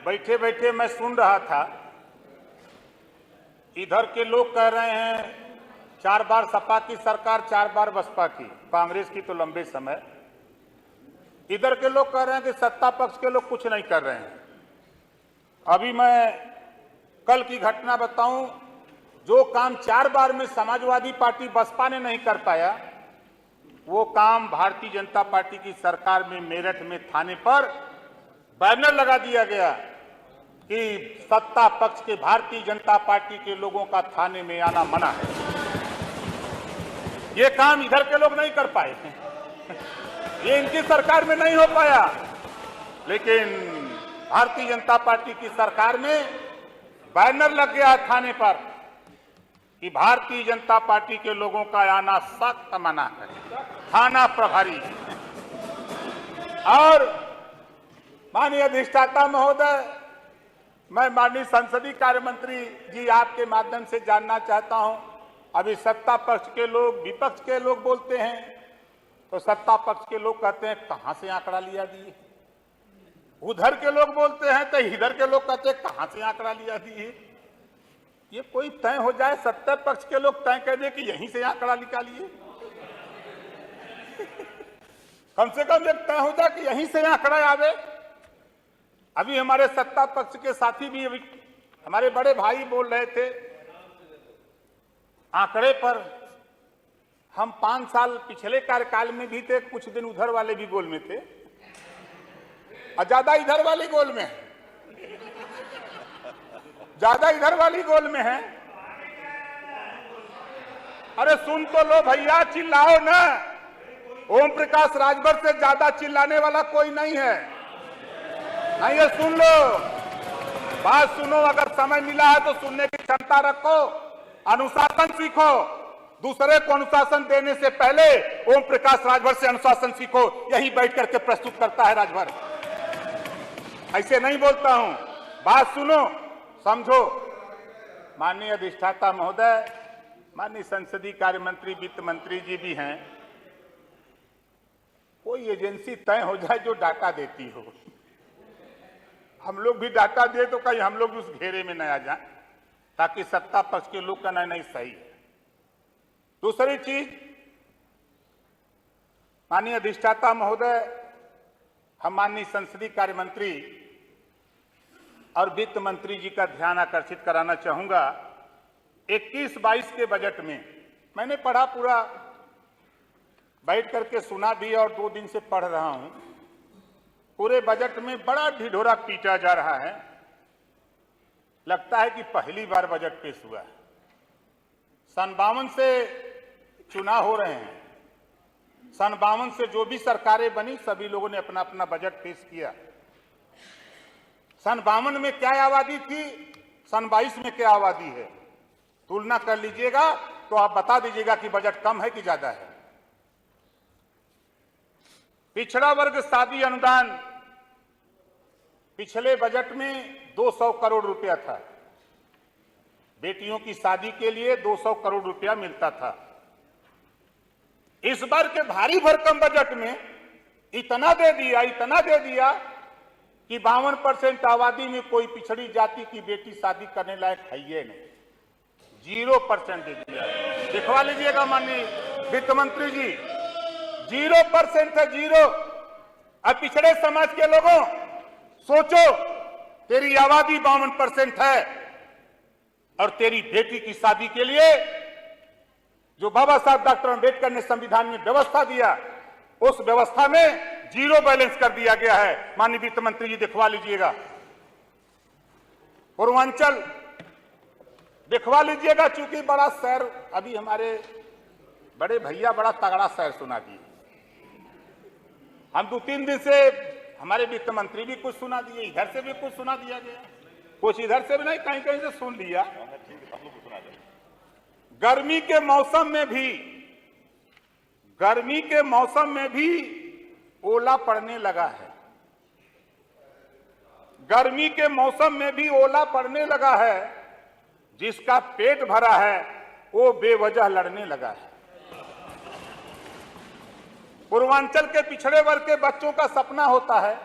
बैठे बैठे मैं सुन रहा था, इधर के लोग कह रहे हैं 4 बार सपा की सरकार, 4 बार बसपा की, कांग्रेस की तो लंबे समय। इधर के लोग कह रहे हैं कि सत्ता पक्ष के लोग कुछ नहीं कर रहे हैं। अभी मैं कल की घटना बताऊं, जो काम 4 बार में समाजवादी पार्टी बसपा ने नहीं कर पाया, वो काम भारतीय जनता पार्टी की सरकार में मेरठ में थाने पर बैनर लगा दिया गया कि सत्ता पक्ष के भारतीय जनता पार्टी के लोगों का थाने में आना मना है। ये काम इधर के लोग नहीं कर पाए, ये इनकी सरकार में नहीं हो पाया, लेकिन भारतीय जनता पार्टी की सरकार में बैनर लग गया थाने पर कि भारतीय जनता पार्टी के लोगों का आना सख्त मना है, थाना प्रभारी। और माननीय अधिष्ठाता महोदय, मैं माननीय संसदीय कार्य मंत्री जी आपके माध्यम से जानना चाहता हूं, अभी सत्ता पक्ष के लोग, विपक्ष के लोग बोलते हैं तो सत्ता पक्ष के लोग कहते हैं कहां से आंकड़ा लिया दिए, उधर के लोग बोलते हैं तो इधर के लोग कहते हैं कहां से आंकड़ा लिया दिए। ये कोई तय हो जाए, सत्ता पक्ष के लोग तय कर दे कि यहीं से आंकड़ा निकालिए, कम से कम एक तय हो जाए कि यहीं से आंकड़ा आवे। अभी हमारे सत्ता पक्ष के साथी भी, अभी हमारे बड़े भाई बोल रहे थे आंकड़े पर, हम 5 साल पिछले कार्यकाल में भी थे, कुछ दिन उधर वाले भी गोल में थे और ज्यादा इधर वाली गोल में है, ज्यादा इधर वाली गोल में है। अरे सुन तो लो भैया, चिल्लाओ ना। ओम प्रकाश राजभर से ज्यादा चिल्लाने वाला कोई नहीं है, नहीं है, सुन लो, बात सुनो। अगर समय मिला है तो सुनने की क्षमता रखो, अनुशासन सीखो। दूसरे को अनुशासन देने से पहले ओम प्रकाश राजभर से अनुशासन सीखो। यही बैठ करके प्रस्तुत करता है राजभर, ऐसे नहीं बोलता हूं। बात सुनो, समझो। माननीय अधिष्ठाता महोदय, माननीय संसदीय कार्य मंत्री, वित्त मंत्री जी भी हैं, कोई एजेंसी तय हो जाए जो डाटा देती हो। हम लोग भी डाटा दे तो कहीं हम लोग उस घेरे में न आ जाए, ताकि सत्ता पक्ष के लोग का नहीं सही है। दूसरी चीज, माननीय अधिष्ठाता महोदय, हम माननीय संसदीय कार्य मंत्री और वित्त मंत्री जी का ध्यान आकर्षित कराना चाहूंगा। 21-22 के बजट में मैंने पढ़ा, पूरा बैठ करके सुना भी और 2 दिन से पढ़ रहा हूं। पूरे बजट में बड़ा ढिढोरा पीटा जा रहा है, लगता है कि पहली बार बजट पेश हुआ है। 52 से चुनाव हो रहे हैं, 52 से जो भी सरकारें बनी सभी लोगों ने अपना अपना बजट पेश किया। 52 में क्या आबादी थी, 22 में क्या आबादी है, तुलना कर लीजिएगा तो आप बता दीजिएगा कि बजट कम है कि ज्यादा है। पिछड़ा वर्ग शादी अनुदान पिछले बजट में 200 करोड़ रुपया था, बेटियों की शादी के लिए 200 करोड़ रुपया मिलता था। इस बार के भारी भरकम बजट में इतना दे दिया कि 52% आबादी में कोई पिछड़ी जाति की बेटी शादी करने लायक है ही नहीं, 0% दे दिया। दिखवा लीजिएगा माननीय वित्त मंत्री जी, 0% है, 0। अब पिछड़े समाज के लोगों, सोचो, तेरी आबादी 52% है और तेरी बेटी की शादी के लिए जो बाबा साहब डॉक्टर अम्बेडकर ने संविधान में व्यवस्था दिया, उस व्यवस्था में 0 बैलेंस कर दिया गया है। माननीय वित्त मंत्री जी दिखवा लीजिएगा। पूर्वांचल दिखवा लीजिएगा, चूंकि बड़ा शहर, अभी हमारे बड़े भैया बड़ा तगड़ा शहर सुना दिए। हम 2-3 दिन से हमारे वित्त मंत्री भी कुछ सुना दिए, इधर से भी कुछ सुना दिया गया, कुछ इधर से भी नहीं, कहीं कहीं से सुन लिया। गर्मी के मौसम में भी ओला पड़ने लगा है, गर्मी के मौसम में भी ओला पड़ने लगा है। जिसका पेट भरा है वो बेवजह लड़ने लगा है। पूर्वांचल के पिछड़े वर्ग के बच्चों का सपना होता है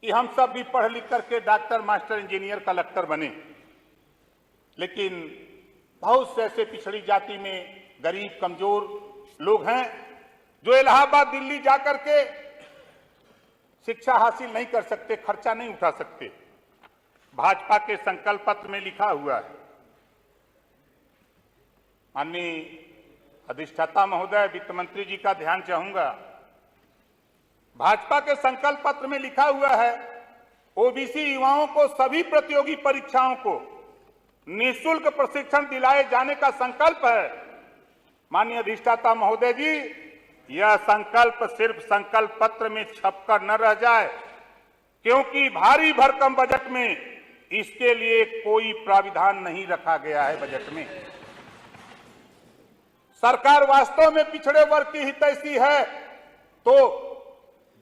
कि हम सब भी पढ़ लिख करके डॉक्टर, मास्टर, इंजीनियर, कलेक्टर बने, लेकिन बहुत से ऐसे पिछड़ी जाति में गरीब कमजोर लोग हैं जो इलाहाबाद, दिल्ली जाकर के शिक्षा हासिल नहीं कर सकते, खर्चा नहीं उठा सकते। भाजपा के संकल्प पत्र में लिखा हुआ है, माननीय अधिष्ठाता महोदय, वित्त मंत्री जी का ध्यान चाहूंगा। भाजपा के संकल्प पत्र में लिखा हुआ है, ओबीसी युवाओं को सभी प्रतियोगी परीक्षाओं को निःशुल्क प्रशिक्षण दिलाए जाने का संकल्प है। माननीय अधिष्ठाता महोदय जी, यह संकल्प सिर्फ संकल्प पत्र में छपकर न रह जाए, क्योंकि भारी भरकम बजट में इसके लिए कोई प्राविधान नहीं रखा गया है। बजट में सरकार वास्तव में पिछड़े वर्ग की हितैषी है तो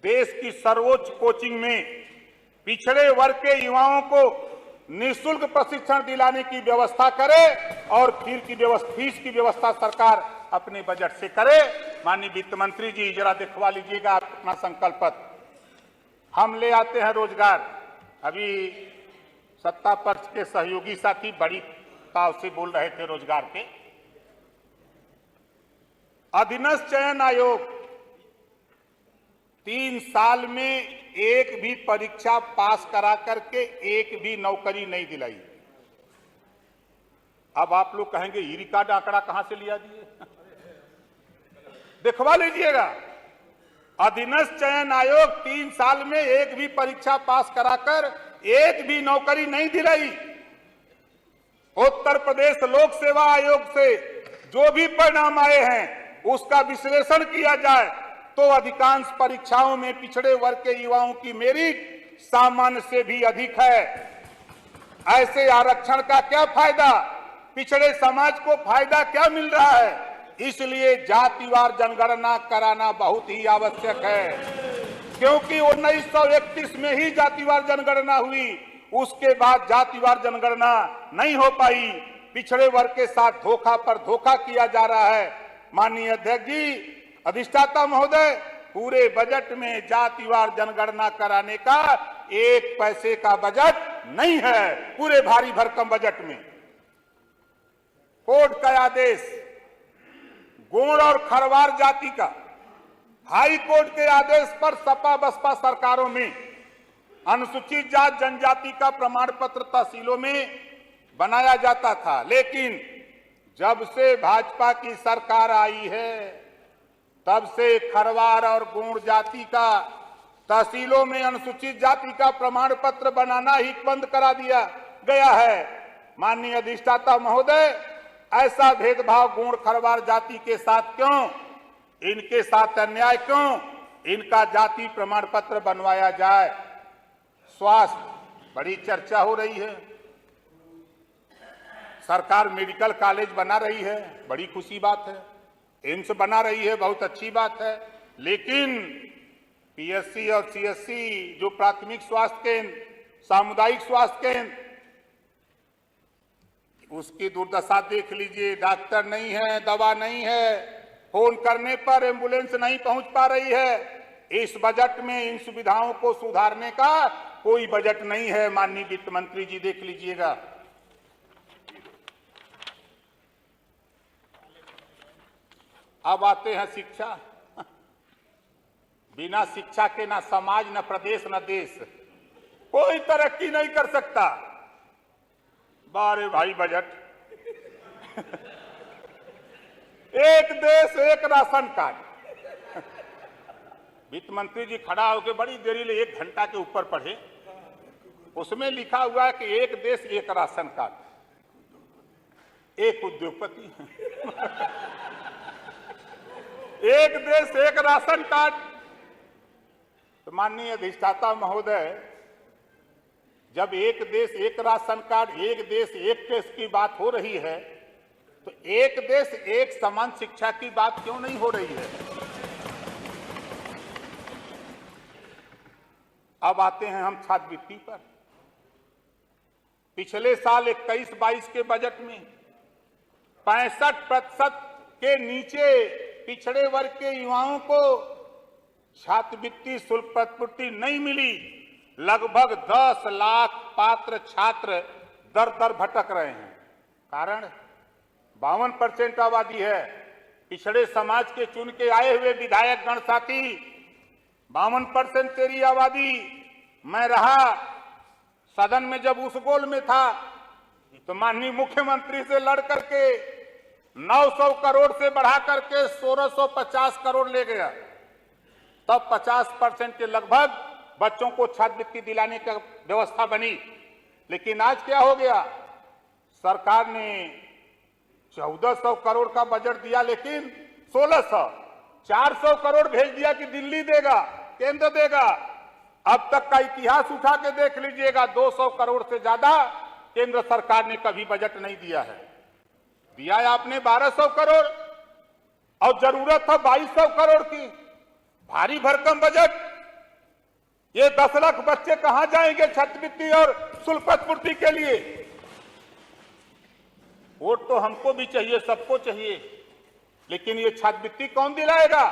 देश की सर्वोच्च कोचिंग में पिछड़े वर्ग के युवाओं को निःशुल्क प्रशिक्षण दिलाने की व्यवस्था करे और फीस की व्यवस्था सरकार अपने बजट से करे। माननीय वित्त मंत्री जी, जरा दिखवा लीजिएगा अपना संकल्प पत्र। हम ले आते हैं रोजगार। अभी सत्ता पक्ष के सहयोगी साथी बड़ी ताव से बोल रहे थे रोजगार के। अधीनस्थ चयन आयोग 3 साल में एक भी परीक्षा पास करा करके एक भी नौकरी नहीं दिलाई। अब आप लोग कहेंगे ये रिकॉर्ड आंकड़ा कहां से लिया दिए? दिखवा लीजिएगा। अधीनस्थ चयन आयोग 3 साल में एक भी परीक्षा पास कराकर एक भी नौकरी नहीं दिलाई। उत्तर प्रदेश लोक सेवा आयोग से जो भी परिणाम आए हैं उसका विश्लेषण किया जाए तो अधिकांश परीक्षाओं में पिछड़े वर्ग के युवाओं की मेरिट सामान्य से भी अधिक है। ऐसे आरक्षण का क्या फायदा? पिछड़े समाज को फायदा क्या मिल रहा है? इसलिए जातिवार जनगणना कराना बहुत ही आवश्यक है, क्योंकि 1931 में ही जातिवार जनगणना हुई, उसके बाद जातिवार जनगणना नहीं हो पाई। पिछड़े वर्ग के साथ धोखा पर धोखा किया जा रहा है। माननीय अध्यक्ष जी, अधिष्ठाता महोदय, पूरे बजट में जातिवार जनगणना कराने का 1 पैसे का बजट नहीं है। पूरे भारी भरकम बजट में कोर्ट का आदेश गोंड और खरवार जाति का हाई कोर्ट के आदेश पर सपा बसपा सरकारों में अनुसूचित जात जनजाति का प्रमाण पत्र तहसीलों में बनाया जाता था, लेकिन जब से भाजपा की सरकार आई है तब से खरवार और गोंड जाति का तहसीलों में अनुसूचित जाति का प्रमाण पत्र बनाना ही बंद करा दिया गया है। माननीय अधिष्ठाता महोदय, ऐसा भेदभाव गोंड खरवार जाति के साथ क्यों? इनके साथ अन्याय क्यों? इनका जाति प्रमाण पत्र बनवाया जाए। स्वास्थ्य, बड़ी चर्चा हो रही है। सरकार मेडिकल कॉलेज बना रही है, बड़ी खुशी बात है। एम्स बना रही है, बहुत अच्छी बात है। लेकिन पीएससी और सीएससी जो प्राथमिक स्वास्थ्य केंद्र, सामुदायिक स्वास्थ्य केंद्र, उसकी दुर्दशा देख लीजिए। डॉक्टर नहीं है, दवा नहीं है, फोन करने पर एम्बुलेंस नहीं पहुंच पा रही है। इस बजट में इन सुविधाओं को सुधारने का कोई बजट नहीं है। माननीय वित्त मंत्री जी, देख लीजिएगा। अब आते हैं शिक्षा। बिना शिक्षा के ना समाज, न प्रदेश, न देश कोई तरक्की नहीं कर सकता। बारे भाई बजट एक देश एक राशन कार्ड। वित्त मंत्री जी खड़ा होकर बड़ी देरी ले 1 घंटा के ऊपर पढ़े। उसमें लिखा हुआ है कि एक देश एक राशन कार्ड, एक उद्योगपति एक देश एक राशन कार्ड। तो माननीय अधिष्ठाता महोदय, जब एक देश एक राशन कार्ड, एक देश एक टेस्ट की बात हो रही है तो एक देश एक समान शिक्षा की बात क्यों नहीं हो रही है? अब आते हैं हम छात्रवृत्ति पर। पिछले साल 21-22 के बजट में 65% के नीचे पिछड़े वर्ग के युवाओं को छात्रवृत्ति शुल्क प्रतिपूर्ति नहीं मिली, लगभग 10 लाख पात्र छात्र दर दर भटक रहे हैं। कारण 52% आबादी है। पिछड़े समाज के चुन के आए हुए विधायक गण साथी, 52% तेरी आबादी। मैं रहा सदन में जब उस गोल में था तो माननीय मुख्यमंत्री से लड़ करके 900 करोड़ से बढ़ा करके 1650 करोड़ ले गया। तब 50% के लगभग बच्चों को छात्रवृत्ति दिलाने की व्यवस्था बनी। लेकिन आज क्या हो गया? सरकार ने 1400 करोड़ का बजट दिया, लेकिन 400 करोड़ भेज दिया कि दिल्ली देगा, केंद्र देगा। अब तक का इतिहास उठा के देख लीजिएगा, 200 करोड़ से ज्यादा केंद्र सरकार ने कभी बजट नहीं दिया है। दिया है आपने 1200 करोड़ और जरूरत था 2200 करोड़ की। भारी भरकम बजट। ये 10 लाख बच्चे कहां जाएंगे छात्रवृत्ति और शुल्क पूर्ति के लिए? वोट तो हमको भी चाहिए, सबको चाहिए, लेकिन ये छात्रवृत्ति कौन दिलाएगा?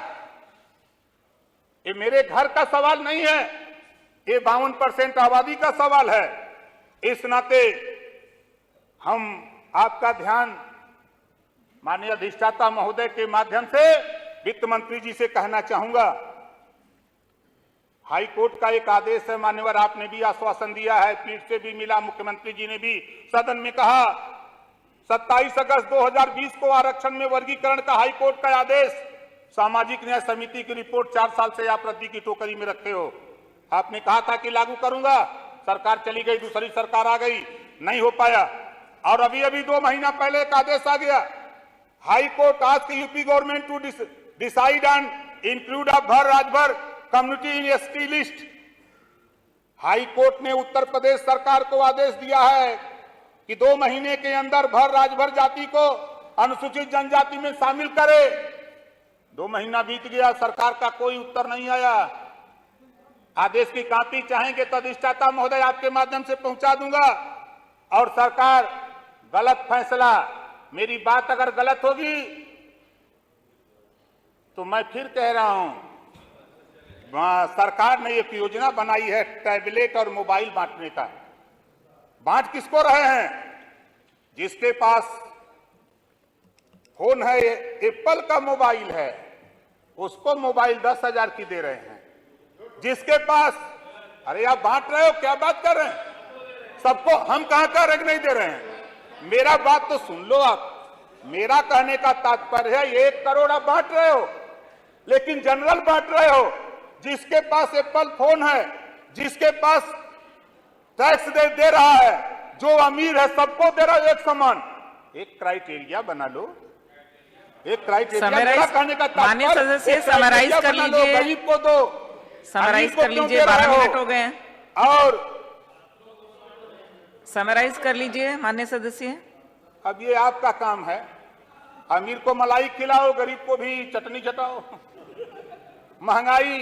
ये मेरे घर का सवाल नहीं है, ये 52% आबादी का सवाल है। इस नाते हम आपका ध्यान माननीय अधिष्ठाता महोदय के माध्यम से वित्त मंत्री जी से कहना चाहूंगा, हाई कोर्ट का एक आदेश है मान्यवर, आपने भी आश्वासन दिया है, पीठ से भी मिला, मुख्यमंत्री जी ने भी सदन में कहा। 27 अगस्त 2020 को आरक्षण में वर्गीकरण का हाई कोर्ट का आदेश, सामाजिक न्याय समिति की रिपोर्ट 4 साल से आप रद्दी की टोकरी में रखे हो। आपने कहा था कि लागू करूंगा, सरकार चली गई, दूसरी सरकार आ गई, नहीं हो पाया। और अभी 2 महीना पहले एक आदेश आ गया, हाई कोर्ट आज की UP government to decide and include a Bhar Rajbhar community in ST list. High court ने उत्तर प्रदेश सरकार को आदेश दिया है कि 2 महीने के अंदर भर राजभर जाति को अनुसूचित जनजाति में शामिल करे। 2 महीना बीत गया, सरकार का कोई उत्तर नहीं आया। आदेश की कॉपी चाहेंगे तो अधिष्ठाता महोदय आपके माध्यम से पहुंचा दूंगा। और सरकार गलत फैसला, मेरी बात अगर गलत होगी तो मैं फिर कह रहा हूं, सरकार ने एक योजना बनाई है टैबलेट और मोबाइल बांटने का। बांट किसको रहे हैं? जिसके पास फोन है, एप्पल का मोबाइल है, उसको मोबाइल 10,000 की दे रहे हैं। जिसके पास, अरे आप बांट रहे हो, क्या बात कर रहे हैं? सबको हम कहां का रंग नहीं दे रहे हैं। मेरा बात तो सुन लो आप। मेरा कहने का तात्पर्य है 1 करोड़ आप बांट रहे हो, लेकिन जनरल बांट रहे हो। जिसके पास एप्पल फोन है, जिसके पास टैक्स दे रहा है, जो अमीर है सबको दे रहा है एक समान। एक क्राइटेरिया बना लो, एक क्राइटेरिया। मेरा कहने का माननीय सदस्य समराइज कर लीजिए, गरीब को दो, समराइज कर लीजिए, 12 मिनट हो गए हैं। और समराइज कर लीजिए माननीय सदस्य। अब ये आपका काम है, अमीर को मलाई खिलाओ, गरीब को भी चटनी चटाओ। महंगाई,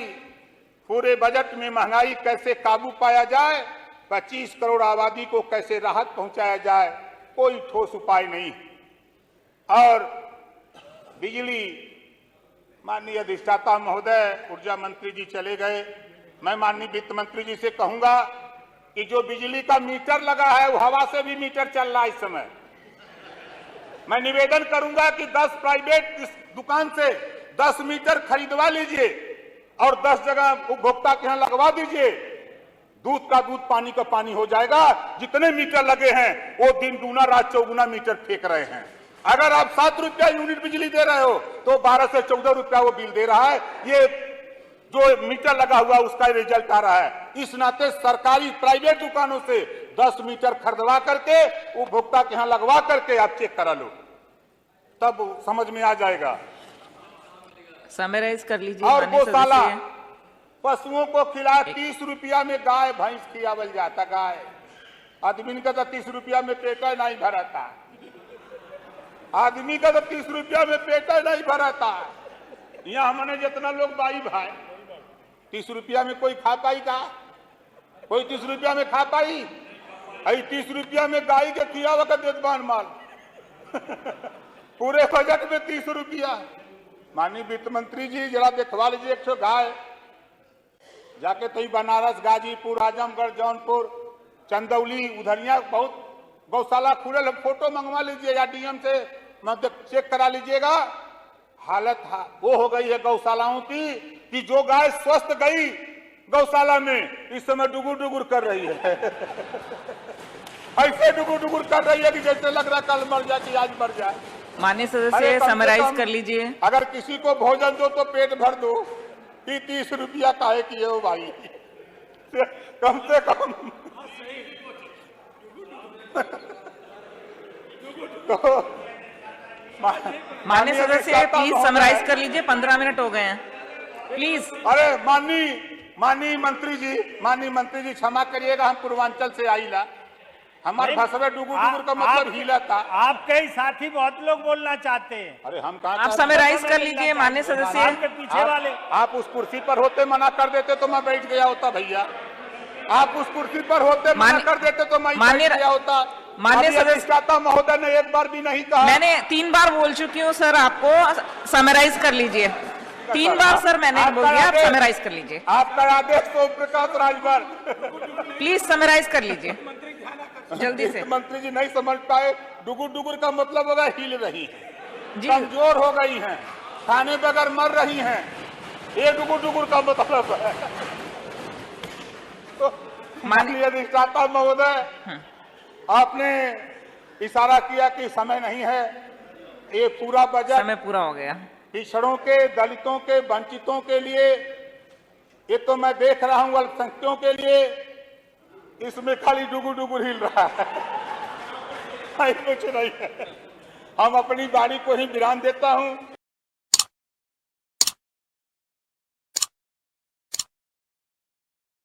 पूरे बजट में महंगाई कैसे काबू पाया जाए, 25 करोड़ आबादी को कैसे राहत पहुंचाया जाए, कोई ठोस उपाय नहीं। और बिजली, माननीय अधिष्ठाता महोदय, ऊर्जा मंत्री जी चले गए, मैं माननीय वित्त मंत्री जी से कहूंगा कि जो बिजली का मीटर लगा है वो हवा से भी मीटर चल रहा है इस समय। मैं निवेदन करूंगा कि 10 प्राइवेट दुकान से 10 मीटर खरीदवा लीजिए और 10 जगह उपभोक्ता के यहाँ लगवा दीजिए। दूध का दूध, पानी का पानी हो जाएगा। जितने मीटर लगे हैं वो दिन दूना रात चौगुना मीटर फेंक रहे हैं। अगर आप 7 रुपया यूनिट बिजली दे रहे हो तो 12 से 14 रुपया वो बिल दे रहा है। ये जो मीटर लगा हुआ उसका रिजल्ट आ रहा है। इस नाते सरकारी प्राइवेट दुकानों से 10 मीटर खरीदवा करके उपभोक्ता के यहाँ लगवा करके आप चेक करा लो, तब समझ में आ जाएगा। समराइज कर लीजिए। और गौशाला, पशुओं को खिला 30 रुपया में गाय भैंस खिलावल जाता। गाय आदमी का तो 30 रुपया में पेट नहीं भराता। आदमी का तो 30 रुपया में पेट नहीं भराता। यहाँ हमने जितना लोग भाई 30 रुपया में कोई खा पाई का? कोई 30 रुपया में खा पाई? 30 रुपया में गाय के खियावा का देखभाल माल। पूरे बजट में 30 रुपया। माननीय वित्त मंत्री जी जरा देखवा लीजिए, 100 गाय जाके तो ही बनारस, गाजीपुर, आजमगढ़, जौनपुर, चंदौली, उधरिया बहुत गौशाला खुले। फोटो मंगवा लीजिएगा डीएम से, मतलब चेक करा लीजिएगा। हालत वो हो गई है गौशालाओं की कि जो गाय स्वस्थ गई गौशाला में इस समय डुगुर डुगुर कर रही है। ऐसे डुगुर डुगुर कर रही है कि जैसे लग रहा कल मर जाए कि आज मर जाए। माननीय सदस्य समराइज कर लीजिए। अगर किसी को भोजन दो तो पेट भर दो, कि 30 रुपया काहे किए हो भाई, कम से कम। तो माननीय सदस्य प्लीज समराइज कर लीजिए, 15 मिनट हो गए हैं प्लीज। अरे माननीय मंत्री जी क्षमा करिएगा, हम पूर्वांचल से आईला, हमारे भाषा में डुगुर डुगुर का मतलब हीला था। आपके ही साथी बहुत लोग बोलना चाहते हैं। अरे हम कहाँ, आप समराइज कर लीजिए माननीय सदस्य। आपके पीछे वाले आप उस कुर्सी पर होते मना कर देते तो मैं बैठ गया होता भैया। आप उस कुर्सी पर होते मना कर देते तो मैं बैठ गया होता। माननीय सदस्य महोदय ने एक बार भी नहीं कहा। मैंने 3 बार बोल चुकी हूँ सर, आपको समराइज कर लीजिए। 3 बार सर मैंने बोल दिया, आप समराइज कर लीजिए। आपका आदेश तो प्रकाश राजभर, प्लीज समराइज कर लीजिए जल्दी से। मंत्री जी नहीं समझ पाए, डुगुर डुगुर का मतलब होगा हिल रही है, जी कमजोर हो गई हैं, खाने बगैर मर रही हैं, ये डुगुर डुगुर का मतलब है। तो माननीय अधिष्ठाता महोदय, आपने इशारा किया कि समय नहीं है, ये पूरा बजट समय पूरा हो गया। पिछड़ों के, दलितों के, वंचितों के लिए, ये तो मैं देख रहा हूं अल्पसंख्यकों के लिए, इसमें खाली डुगुर डुगुर हिल रहा है, कुछ नहीं है। हम अपनी बारी को ही विराम देता हूं।